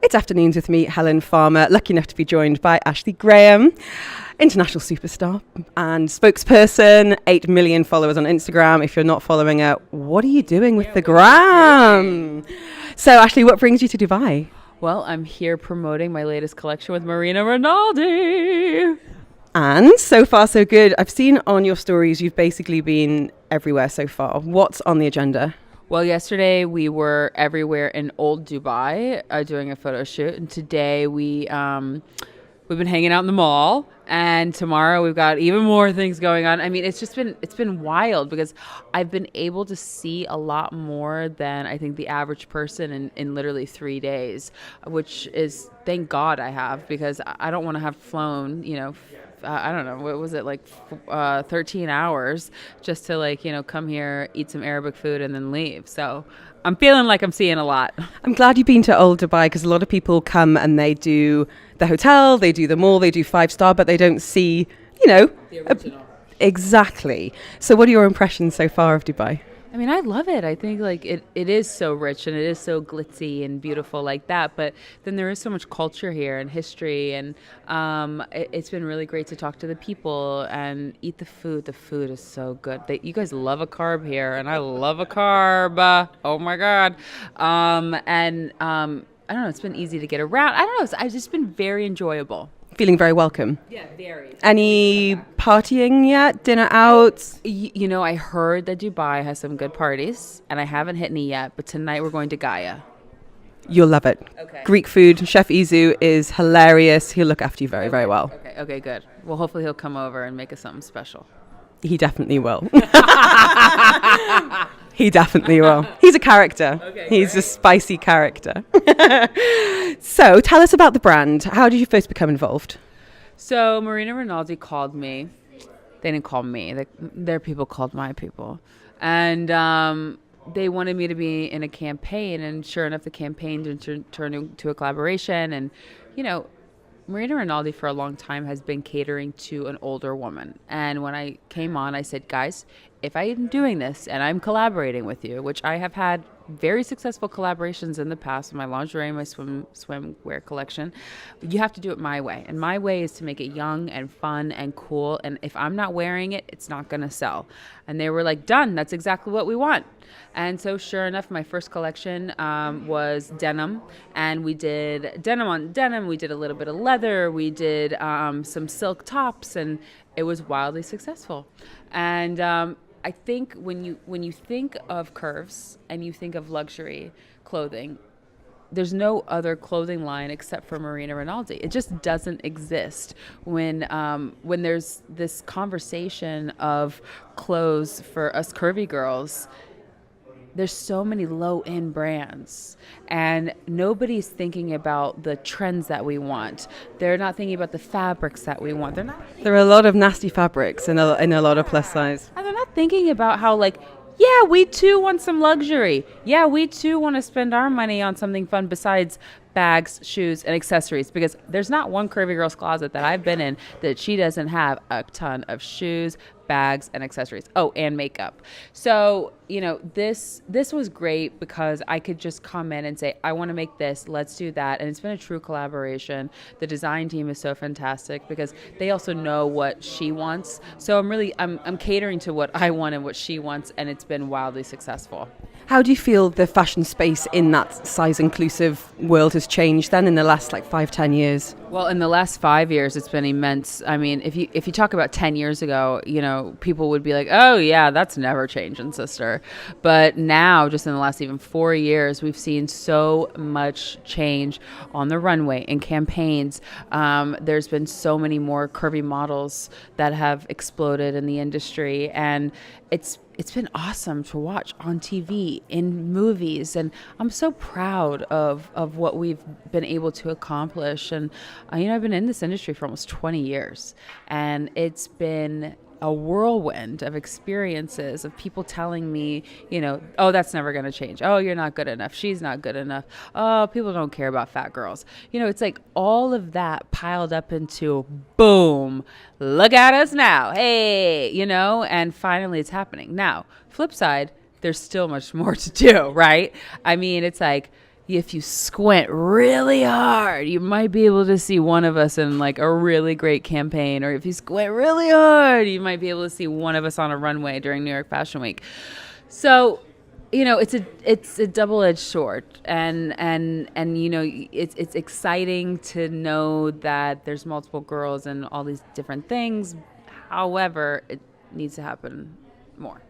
It's Afternoons with me, Helen Farmer, lucky enough to be joined by Ashley Graham, international superstar and spokesperson, 8 million followers on Instagram. If you're not following her, what are you doing with the gram? So, Ashley, what brings you to Dubai? Well, I'm here promoting my latest collection with Marina Rinaldi. And so far, so good. I've seen on your stories you've basically been everywhere so far. What's on the agenda? Well, yesterday we were everywhere in Old Dubai doing a photo shoot, and today we've been hanging out in the mall, and tomorrow we've got even more things going on. I mean, it's been wild because I've been able to see a lot more than I think the average person in literally 3 days, which is, thank God I have, because I don't want to have flown, I don't know, what was it, like 13 hours just to come here, eat some Arabic food and then leave. So I'm feeling like I'm seeing a lot. I'm glad you've been to Old Dubai because a lot of people come and they do the hotel, they do the mall, they do 5-star, but they don't see, The original. Exactly. So what are your impressions so far of Dubai? I mean, I love it. I think it is so rich and it is so glitzy and beautiful like that. But then there is so much culture here and history. And it's been really great to talk to the people and eat the food. The food is so good. You guys love a carb here, and I love a carb. Oh, my God. I don't know. It's been easy to get around. I don't know. It's just been very enjoyable. Feeling very welcome. Yeah, very. Any partying yet? Dinner out? I heard that Dubai has some good parties, and I haven't hit any yet, but tonight we're going to Gaia. You'll love it. Okay. Greek food. Chef Izu is hilarious. He'll look after you very, very well. Okay, good. Well, hopefully he'll come over and make us something special. He definitely will. He definitely will. He's a character. Okay, He's great. a spicy character. So tell us about the brand. How did you first become involved? So Marina Rinaldi called me. They didn't call me. Their people called my people. And they wanted me to be in a campaign. And sure enough, the campaign turned into a collaboration. And, Marina Rinaldi for a long time has been catering to an older woman. And when I came on, I said, guys, if I am doing this and I'm collaborating with you, which I have had very successful collaborations in the past, my lingerie, my swimwear collection, you have to do it my way. And my way is to make it young and fun and cool. And if I'm not wearing it, it's not going to sell. And they were like, done. That's exactly what we want. And so sure enough, my first collection was denim, and we did denim on denim. We did a little bit of leather. We did some silk tops, and it was wildly successful. And I think when you think of curves and you think of luxury clothing, there's no other clothing line except for Marina Rinaldi. It just doesn't exist when there's this conversation of clothes for us curvy girls. There's so many low-end brands, and nobody's thinking about the trends that we want. They're not thinking about the fabrics that we want. There are a lot of nasty fabrics in a lot of plus size. And they're not thinking about how, yeah, we too want some luxury. Yeah, we too want to spend our money on something fun besides bags, shoes, and accessories, because there's not one curvy girl's closet that I've been in that she doesn't have a ton of shoes, bags, and accessories. Oh, and makeup. So, this was great because I could just come in and say, I want to make this, let's do that. And it's been a true collaboration. The design team is so fantastic because they also know what she wants. So I'm catering to what I want and what she wants, and it's been wildly successful. How do you feel the fashion space in that size inclusive world has changed then in the last 5-10 years? Well, in the last 5 years, it's been immense. I mean, if you talk about 10 years ago, people would be like, oh yeah, that's never changing, sister. But now, just in the last even 4 years, we've seen so much change on the runway in campaigns. There's been so many more curvy models that have exploded in the industry, and it's been awesome to watch on TV, in movies, and I'm so proud of what we've been able to accomplish. And I've been in this industry for almost 20 years, and it's been a whirlwind of experiences of people telling me, oh, that's never going to change. Oh, you're not good enough. She's not good enough. Oh, people don't care about fat girls. It's like all of that piled up into boom, look at us now. Hey, and finally it's happening. Now, flip side, there's still much more to do, right? I mean, it's like, if you squint really hard, you might be able to see one of us in like a really great campaign. Or if you squint really hard, you might be able to see one of us on a runway during New York Fashion Week. So, it's a double-edged sword, and it's exciting to know that there's multiple girls and all these different things. However, it needs to happen more.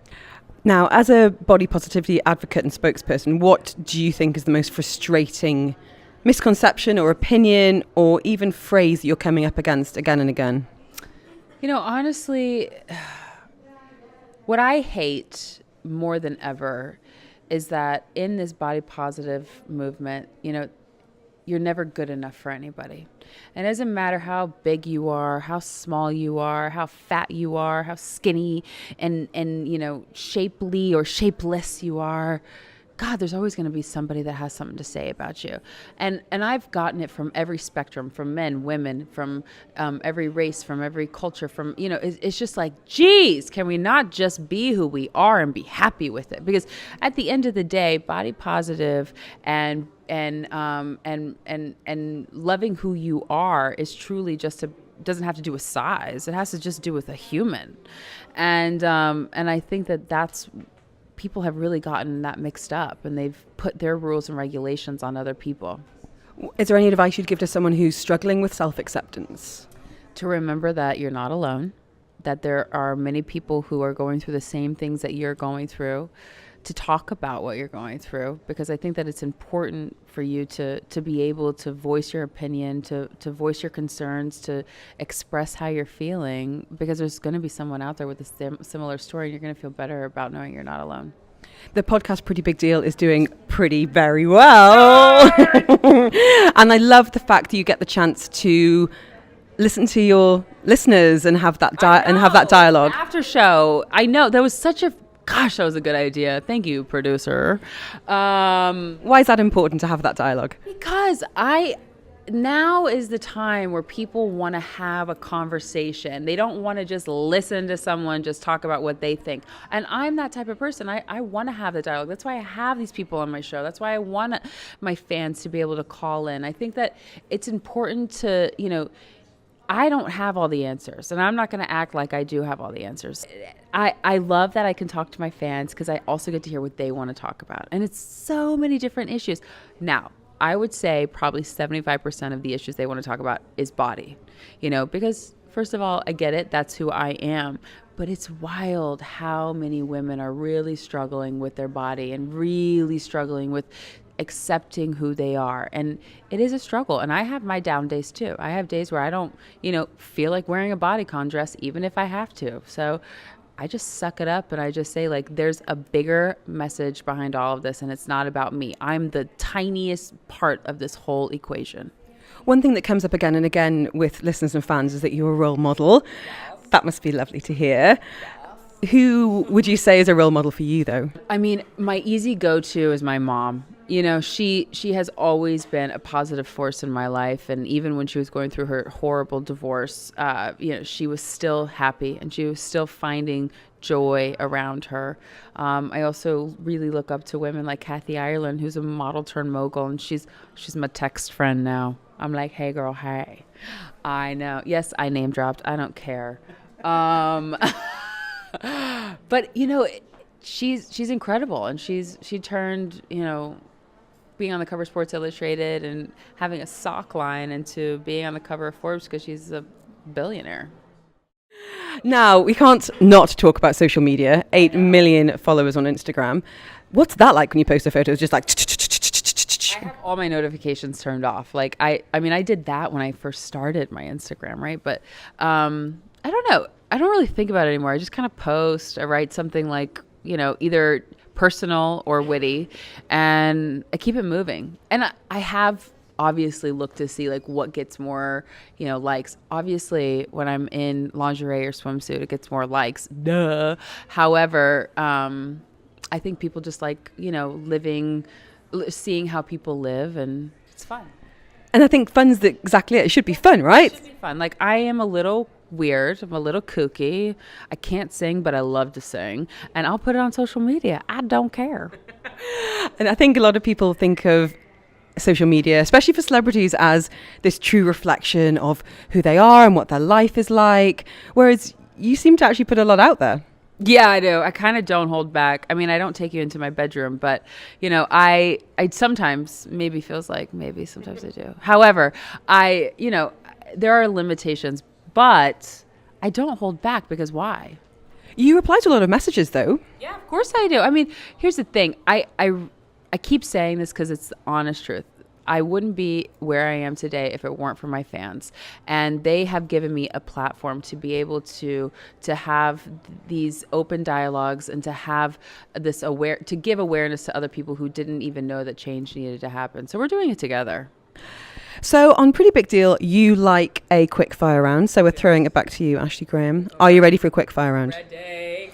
Now, as a body positivity advocate and spokesperson, what do you think is the most frustrating misconception or opinion or even phrase that you're coming up against again and again? Honestly, what I hate more than ever is that in this body positive movement, you're never good enough for anybody. And it doesn't matter how big you are, how small you are, how fat you are, how skinny and shapely or shapeless you are. God, there's always going to be somebody that has something to say about you. And I've gotten it from every spectrum, from men, women, from every race, from every culture, from, it's just like, geez, can we not just be who we are and be happy with it? Because at the end of the day, body positive and loving who you are is truly doesn't have to do with size. It has to just do with a human. And I think that's people have really gotten that mixed up, and they've put their rules and regulations on other people. Is there any advice you'd give to someone who's struggling with self-acceptance? To remember that you're not alone, that there are many people who are going through the same things that you're going through, to talk about what you're going through, because I think that it's important for you to be able to voice your opinion, to voice your concerns, to express how you're feeling, because there's going to be someone out there with a similar story, and you're going to feel better about knowing you're not alone. The podcast Pretty Big Deal is doing very well. And I love the fact that you get the chance to listen to your listeners and have that dialogue. After show, I know that was that was a good idea. Thank you, producer. Why is that important to have that dialogue? Because now is the time where people want to have a conversation. They don't want to just listen to someone just talk about what they think. And I'm that type of person. I want to have the dialogue. That's why I have these people on my show. That's why I want my fans to be able to call in. I think that it's important to, I don't have all the answers, and I'm not going to act like I do have all the answers. I love that I can talk to my fans, because I also get to hear what they want to talk about. And it's so many different issues. Now, I would say probably 75% of the issues they want to talk about is body, because first of all, I get it. That's who I am. But it's wild how many women are really struggling with their body and really struggling with accepting who they are. And it is a struggle. And I have my down days too. I have days where I don't, feel like wearing a bodycon dress, even if I have to. So I just suck it up, and I just say, like, there's a bigger message behind all of this, and it's not about me. I'm the tiniest part of this whole equation. One thing that comes up again and again with listeners and fans is that you're a role model. Yes. That must be lovely to hear. Yes. Who would you say is a role model for you, though? I mean, my easy go-to is my mom. She has always been a positive force in my life. And even when she was going through her horrible divorce, she was still happy, and she was still finding joy around her. I also really look up to women like Kathy Ireland, who's a model turned mogul, and she's my text friend now. I'm like, hey girl, hey. I know. Yes, I name dropped. I don't care. But she's incredible, and she turned, being on the cover of Sports Illustrated and having a sock line into being on the cover of Forbes, because she's a billionaire. Now, we can't not talk about social media. 8 million followers on Instagram. What's that like when you post a photo? It's just like... I have all my notifications turned off. Like, I did that when I first started my Instagram, right? But I don't know. I don't really think about it anymore. I just kind of post. I write something like, either personal or witty, and I keep it moving. And I have obviously looked to see like what gets more, likes. Obviously, when I'm in lingerie or swimsuit, it gets more likes. Duh. However, I think people just like, seeing how people live, and it's fun. And I think fun's exactly it. It should be fun, right? It should be fun. Like, I am a little weird. I'm a little kooky. I can't sing, but I love to sing. And I'll put it on social media. I don't care. And I think a lot of people think of social media, especially for celebrities, as this true reflection of who they are and what their life is like, whereas you seem to actually put a lot out there. Yeah, I do. I kind of don't hold back. I mean, I don't take you into my bedroom, but I sometimes maybe feels like maybe sometimes I do. However, there are limitations, but I don't hold back because why? You reply to a lot of messages, though. Yeah, of course I do. I mean, here's the thing. I keep saying this because it's the honest truth. I wouldn't be where I am today if it weren't for my fans. And they have given me a platform to be able to have these open dialogues and to have this to give awareness to other people who didn't even know that change needed to happen. So we're doing it together. So on Pretty Big Deal, you like a quick fire round. So we're throwing it back to you, Ashley Graham. Are you ready for a quick fire round? Ready.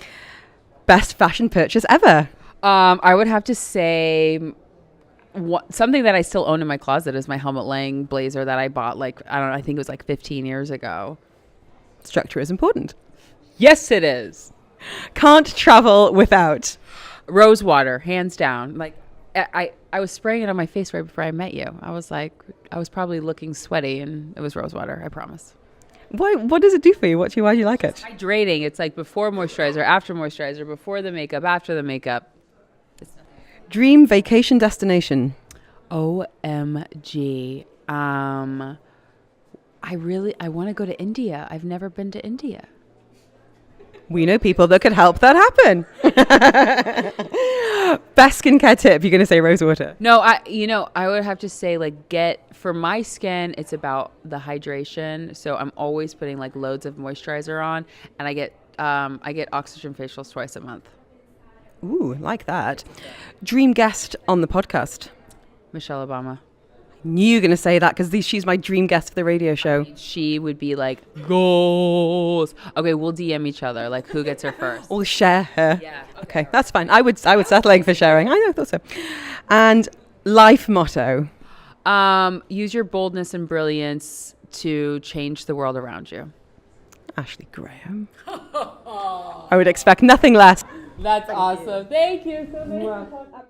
Best fashion purchase ever? I would have to say something that I still own in my closet is my Helmut Lang blazer that I bought I think it was 15 years ago. Structure is important. Yes, it is. Can't travel without? Rose water, hands down. I was spraying it on my face right before I met you. I was probably looking sweaty, and it was rose water, I promise. Why? What does it do for you? Why do you like it? Hydrating. It's like before moisturizer, after moisturizer, before the makeup, after the makeup. Dream vacation destination? OMG. I want to go to India. I've never been to India. We know people that could help that happen. Best skincare tip? You're going to say rose water? No, I would have to say for my skin, it's about the hydration. So I'm always putting loads of moisturizer on, and I get oxygen facials twice a month. Ooh, like that. Dream guest on the podcast? Michelle Obama. Knew you were going to say that because she's my dream guest for the radio show. She would be goals. Okay, we'll DM each other. Who gets her first? We'll share her. Yeah. Okay, that's fine. I would settling for sharing. I thought so. And life motto? Use your boldness and brilliance to change the world around you. Ashley Graham. I would expect nothing less. That's awesome. Thank you so much.